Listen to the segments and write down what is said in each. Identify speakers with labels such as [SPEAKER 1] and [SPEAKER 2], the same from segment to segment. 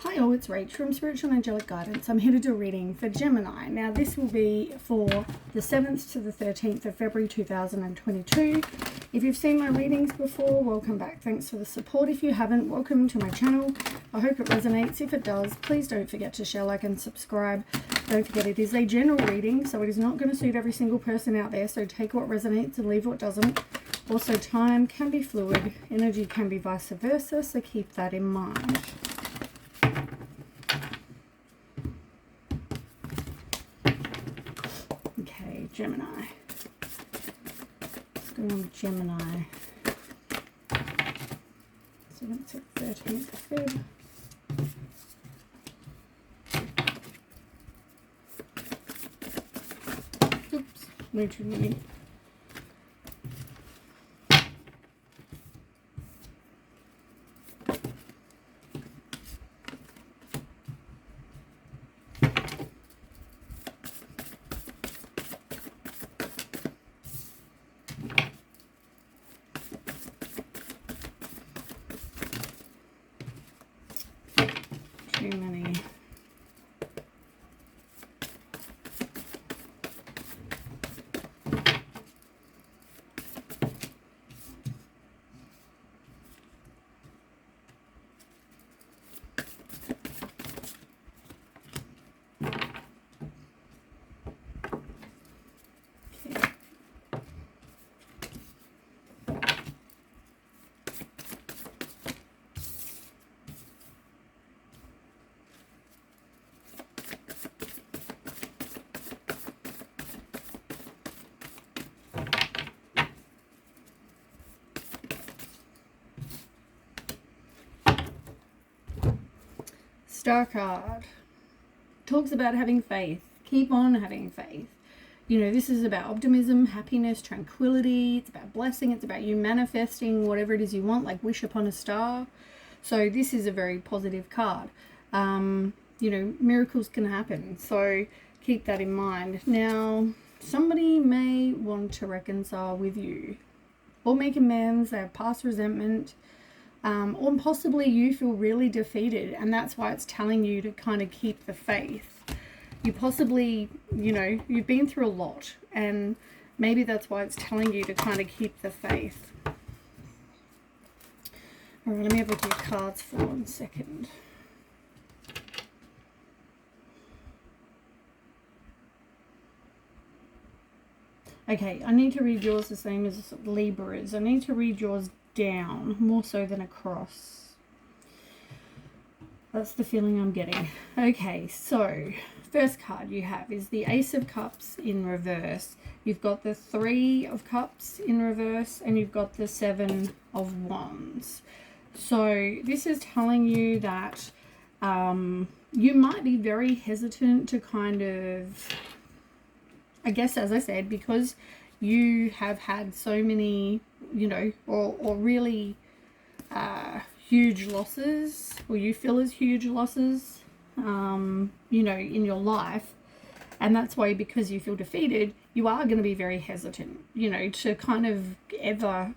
[SPEAKER 1] Hi all, it's Rach from Spiritual and Angelic Guidance. I'm here to do a reading for Gemini. Now this will be for the 7th to the 13th of February 2022. If you've seen my readings before, welcome back. Thanks for the support. If you haven't, welcome to my channel. I hope it resonates. If it does, please don't forget to share, like and subscribe. Don't forget it is a general reading, so it is not going to suit every single person out there, so take what resonates and leave what doesn't. Also, time can be fluid, energy can be vice versa, so keep that in mind. Okay, Gemini. Let's go on Gemini. 7th to 13th of Feb. Oops, way too many. Too many. Star card talks about having faith. Keep on having faith. You know, this is about optimism, happiness, tranquility. It's about blessing. It's about you manifesting whatever it is you want, like wish upon a star. So this is a very positive card. You know, miracles can happen. So keep that in mind. Now, somebody may want to reconcile with you or make amends. They have past resentment. Or possibly you feel really defeated, and that's why it's telling you to kind of keep the faith. You possibly, you know, you've been through a lot, and maybe that's why it's telling you to kind of keep the faith. All right, let me have a look at your cards for 1 second. Okay, I need to read yours the same as Libra's. I need to read yours down more so than across. That's the feeling I'm getting. Okay, so first card you have is the Ace of Cups in reverse. You've got the 3 of Cups in reverse, and you've got the 7 of Wands. So this is telling you that you might be very hesitant to kind of, I guess, as I said, because you have had so many, you know, or really huge losses, or you feel as huge losses, you know, in your life. And that's why, because you feel defeated, you are going to be very hesitant, you know, to kind of ever,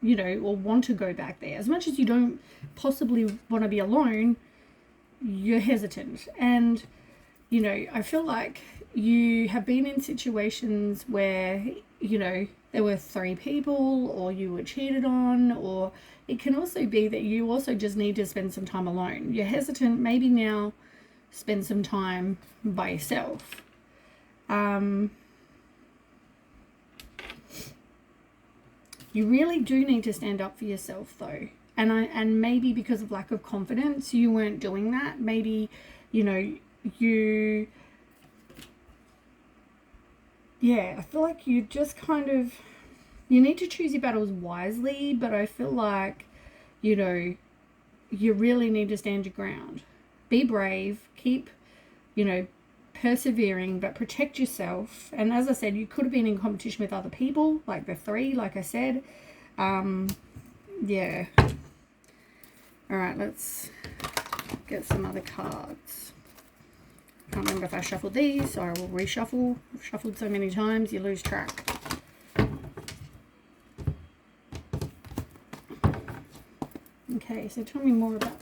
[SPEAKER 1] you know, or want to go back there. As much as you don't possibly want to be alone, you're hesitant. And, you know, I feel like you have been in situations where, you know, there were 3 people, or you were cheated on, or it can also be that you also just need to spend some time alone. You're hesitant, maybe now spend some time by yourself. You really do need to stand up for yourself though. And maybe because of lack of confidence, you weren't doing that. Maybe, you know, I feel like you just kind of, you need to choose your battles wisely, but I feel like, you know, you really need to stand your ground. Be brave, keep, you know, persevering, but protect yourself. And as I said, you could have been in competition with other people, like the 3, like I said. Yeah. All right, let's get some other cards. Can't remember if I shuffled these, so I will reshuffle. I've shuffled so many times, you lose track. Okay, so tell me more about...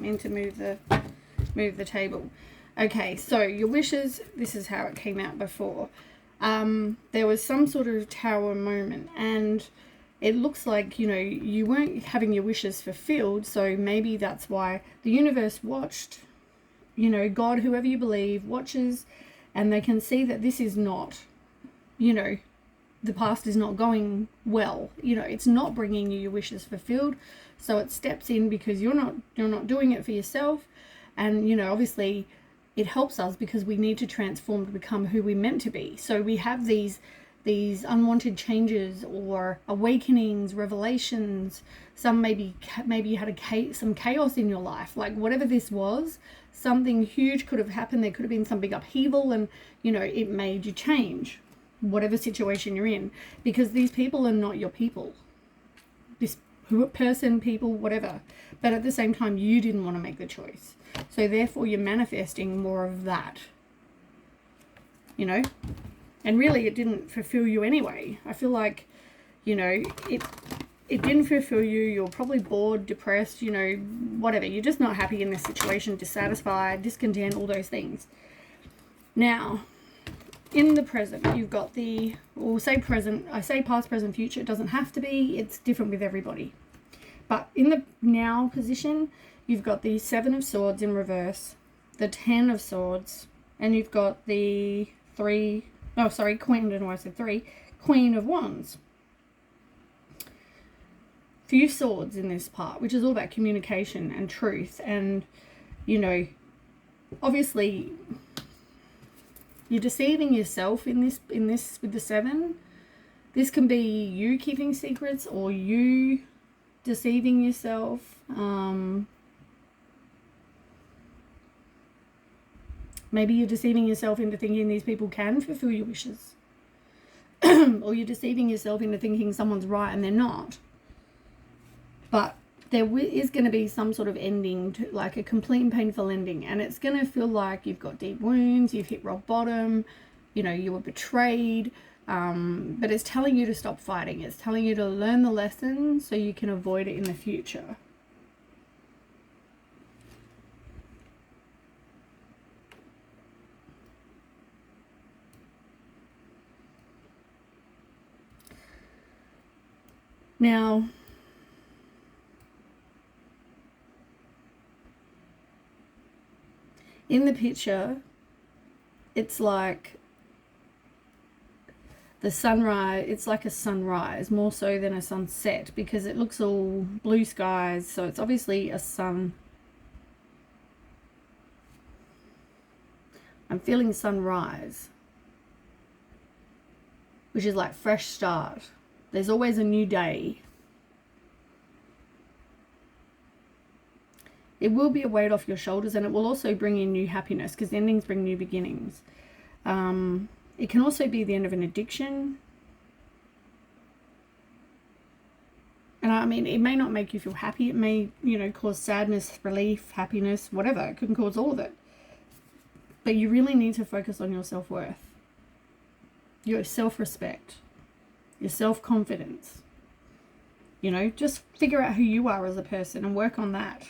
[SPEAKER 1] didn't mean to move the table. Okay, so your wishes, this is how it came out before. There was some sort of tower moment, and it looks like, you weren't having your wishes fulfilled, so maybe that's why the universe watched, God, whoever you believe, watches, and they can see that this is not, the past is not going well. It's not bringing you your wishes fulfilled, so it steps in because you're not doing it for yourself, and obviously it helps us because we need to transform to become who we're meant to be. So we have these unwanted changes or awakenings, revelations. Some maybe you had some chaos in your life, like whatever this was, something huge could have happened. There could have been some big upheaval, and it made you change whatever situation you're in, because these people are not your people, this person, people, whatever, but at the same time you didn't want to make the choice, so therefore you're manifesting more of that, and really it didn't fulfill you anyway. I feel like it didn't fulfill you. You're probably bored, depressed, whatever, you're just not happy in this situation, dissatisfied, discontent, all those things. Now in the present, you've got we'll say present, I say past, present, future, it doesn't have to be, it's different with everybody. But in the now position, you've got the 7 of Swords in reverse, the 10 of Swords, and you've got the Queen, I don't know why I said 3, Queen of Wands. Few swords in this part, which is all about communication and truth, and, obviously you're deceiving yourself in this with the 7. This can be you keeping secrets or you deceiving yourself. Maybe you're deceiving yourself into thinking these people can fulfill your wishes. Or you're deceiving yourself into thinking someone's right and they're not. But there is going to be some sort of ending, like a complete and painful ending, and it's going to feel like you've got deep wounds, you've hit rock bottom, you were betrayed, but it's telling you to stop fighting. It's telling you to learn the lesson so you can avoid it in the future. Now, in the picture, it's like the sunrise, it's like a sunrise more so than a sunset, because it looks all blue skies, so it's obviously a sun. I'm feeling sunrise, which is like fresh start. There's always a new day. It will be a weight off your shoulders, and it will also bring in new happiness, because endings bring new beginnings. It can also be the end of an addiction. And I mean, it may not make you feel happy. It may, cause sadness, relief, happiness, whatever. It can cause all of it. But you really need to focus on your self-worth, your self-respect, your self-confidence. Just figure out who you are as a person and work on that.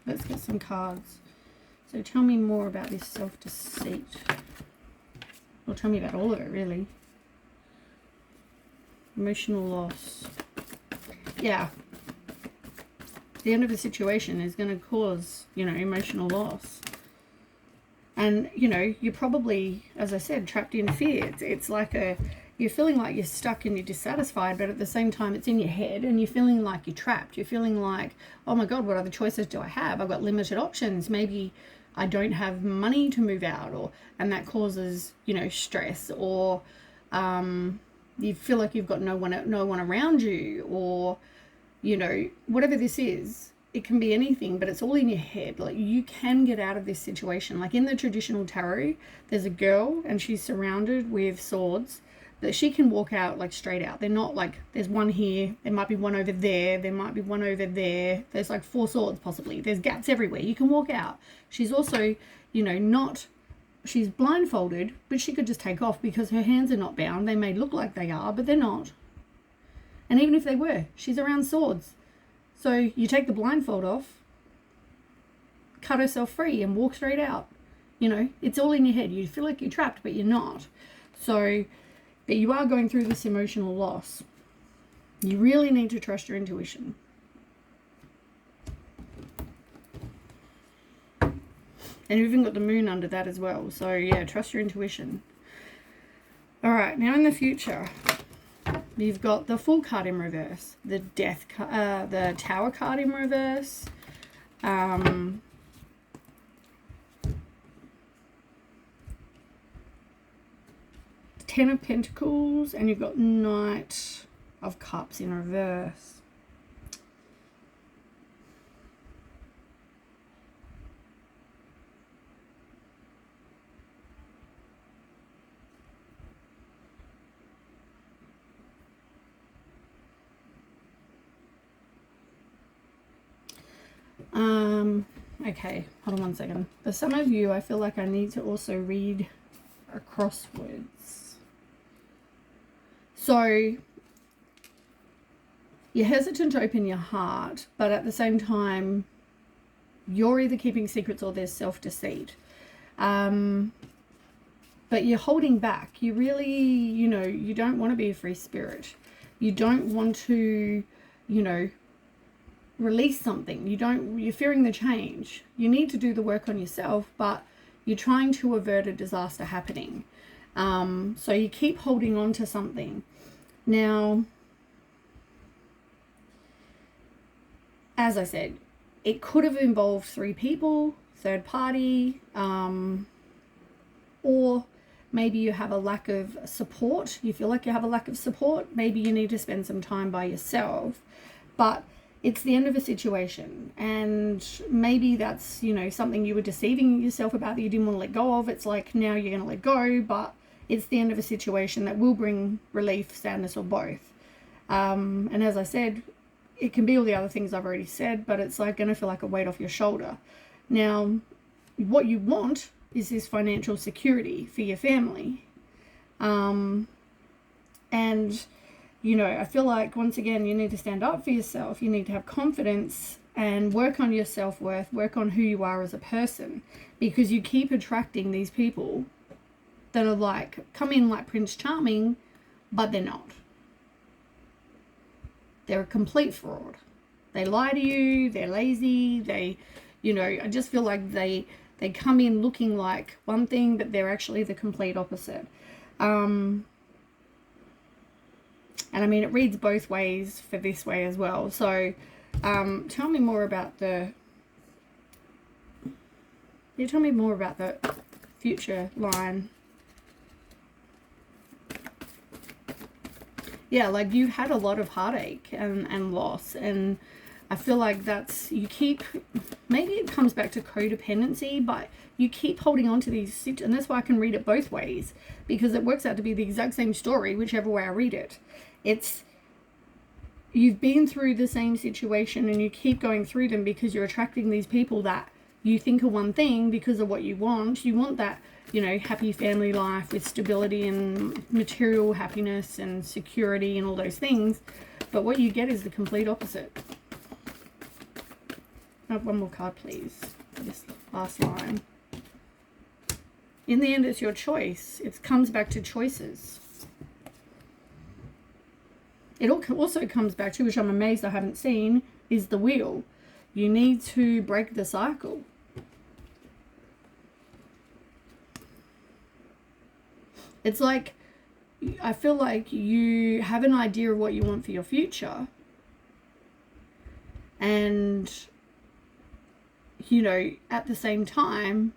[SPEAKER 1] Let's get some cards. So tell me more about this self-deceit. Well, tell me about all of it, really. Emotional loss. Yeah. The end of a situation is going to cause, emotional loss. And, you're probably, as I said, trapped in fear. It's like you're feeling like you're stuck and you're dissatisfied, but at the same time it's in your head and you're feeling like you're trapped. You're feeling like, oh my God, what other choices do I have? I've got limited options. Maybe I don't have money to move out, and that causes, stress, or you feel like you've got no one around you, or, whatever this is. It can be anything, but it's all in your head. Like, you can get out of this situation. Like in the traditional tarot, there's a girl and she's surrounded with swords, that she can walk out like straight out. They're not like, there's one here, there might be one over there, there might be one over there. There's like 4 swords possibly. There's gaps everywhere. You can walk out. She's also, she's blindfolded, but she could just take off because her hands are not bound. They may look like they are, but they're not. And even if they were, she's around swords. So you take the blindfold off, cut herself free and walk straight out. You know, it's all in your head. You feel like you're trapped, but you're not. So, but you are going through this emotional loss. You really need to trust your intuition. And you've even got the moon under that as well. So yeah, trust your intuition. All right, now in the future, you've got the Fool card in reverse, the the Tower card in reverse, Ten of Pentacles, and you've got Knight of Cups in reverse. Okay, hold on one second. For some of you, I feel like I need to also read a crosswords. So, you're hesitant to open your heart, but at the same time, you're either keeping secrets or there's self-deceit. But you're holding back. You really, you know, you don't want to be a free spirit. You don't want to, you know, release something. You're fearing the change. You need to do the work on yourself, but you're trying to avert a disaster happening. So you keep holding on to something. Now, as I said, it could have involved 3 people, third party, or maybe you have a lack of support. You feel like you have a lack of support. Maybe you need to spend some time by yourself, but it's the end of a situation, and maybe that's, you know, something you were deceiving yourself about that you didn't want to let go of. It's like now you're going to let go, but it's the end of a situation that will bring relief, sadness, or both. And as I said, it can be all the other things I've already said, but it's like going to feel like a weight off your shoulder. Now, what you want is this financial security for your family. And you know, I feel like, once again, you need to stand up for yourself. You need to have confidence and work on your self-worth, work on who you are as a person, because you keep attracting these people that are like, come in like Prince Charming, but they're not. They're a complete fraud. They lie to you, they're lazy, they, you know, I just feel like they come in looking like one thing, but they're actually the complete opposite. And I mean, it reads both ways for this way as well. So tell me more about the future line. Yeah, like you had a lot of heartache and loss, and I feel like that's, you keep, maybe it comes back to codependency, but you keep holding on to these, and that's why I can read it both ways, because it works out to be the exact same story, whichever way I read it. It's, you've been through the same situation and you keep going through them because you're attracting these people that you think are one thing because of what you want. You want that, you know, happy family life with stability and material happiness and security and all those things. But what you get is the complete opposite. Have one more card, please, for this last line. In the end, it's your choice. It comes back to choices. It also comes back to, which I'm amazed I haven't seen, is the wheel. You need to break the cycle. It's like, I feel like you have an idea of what you want for your future. And, you know, at the same time,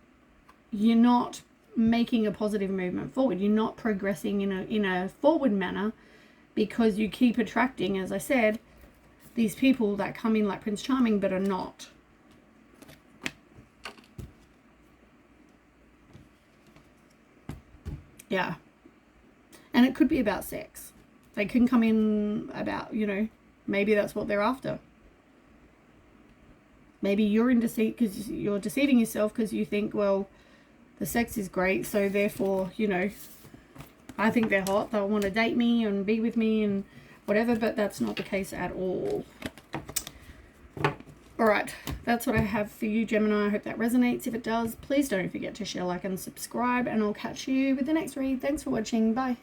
[SPEAKER 1] you're not making a positive movement forward. You're not progressing in a forward manner, because you keep attracting, as I said, these people that come in like Prince Charming but are not. Yeah. And it could be about sex. They can come in about, you know, maybe that's what they're after. Maybe you're in deceit because you're deceiving yourself because you think, well, the sex is great, so therefore, you know, I think they're hot, they'll want to date me and be with me, whatever, but that's not the case at all. Alright, that's what I have for you, Gemini. I hope that resonates. If it does, please don't forget to share, like, and subscribe, and I'll catch you with the next read. Thanks for watching. Bye.